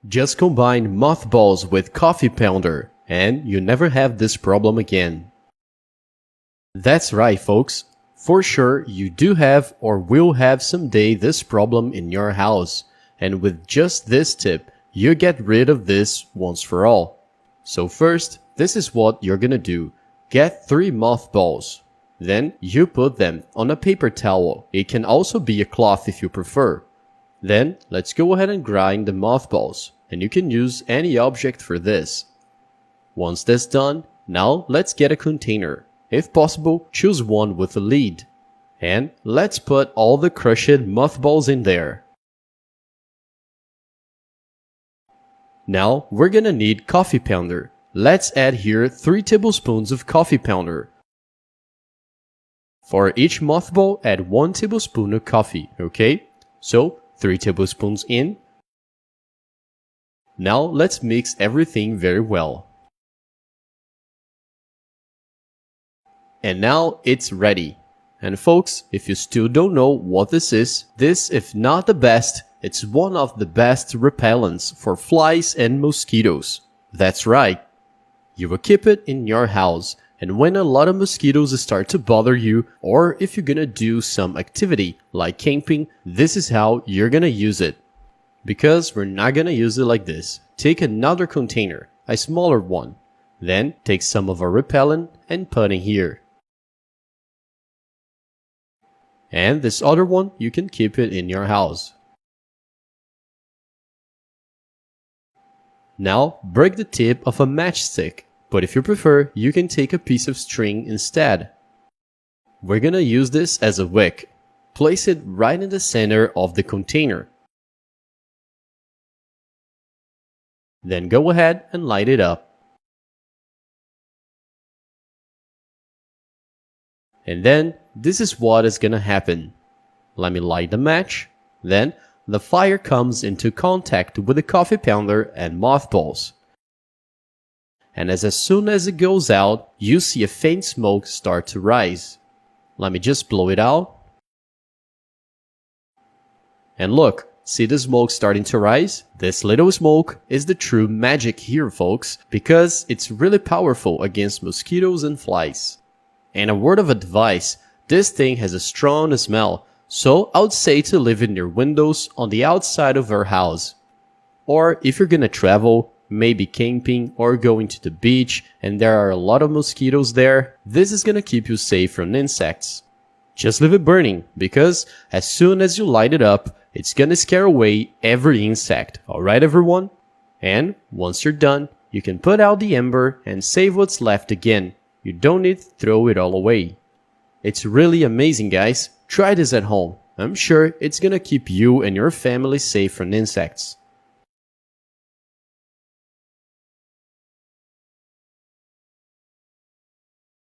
Just combine mothballs with coffee pounder and you never have this problem again. That's right, folks. For sure, you do have or will have someday this problem in your house. And with just this tip, you get rid of this once for all. So first, this is what you're gonna do. Get 3 mothballs. Then you put them on a paper towel. It can also be a cloth if you prefer. Then let's go ahead and grind the mothballs. And you can use any object for this. Once that's done, now let's get a container. If possible, choose one with a lid. And let's put all the crushed mothballs in there. Now we're gonna need coffee pounder. Let's add here 3 tablespoons of coffee pounder. For each mothball, add 1 tablespoon of coffee, okay? So 3 tablespoons in. Now let's mix everything very well. And now it's ready. And folks, if you still don't know what this is, if not the best, it's one of the best repellents for flies and mosquitoes. That's right. You will keep it in your house, and when a lot of mosquitoes start to bother you, or if you're gonna do some activity like camping, this is how you're gonna use it. Because we're not gonna use it like this. Take another container, a smaller one. Then take some of our repellent and put in here. And this other one, you can keep it in your house. Now break the tip of a matchstick, but if you prefer, you can take a piece of string instead. We're gonna use this as a wick. Place it right in the center of the container. Then go ahead and light it up. And then this is what is gonna happen. Let me light the match. Then the fire comes into contact with the coffee pounder and mothballs. And as soon as it goes out, you see a faint smoke start to rise. Let me just blow it out. And look, see the smoke starting to rise? This little smoke is the true magic here, folks, because it's really powerful against mosquitoes and flies. And a word of advice, this thing has a strong smell, so I would say to leave it near windows on the outside of our house. Or if you're gonna travel, maybe camping or going to the beach and there are a lot of mosquitoes there, this is gonna keep you safe from insects. Just leave it burning, because as soon as you light it up, it's gonna scare away every insect, alright everyone? And once you're done, you can put out the ember and save what's left again. You don't need to throw it all away. It's really amazing, guys. Try this at home. I'm sure it's gonna keep you and your family safe from insects.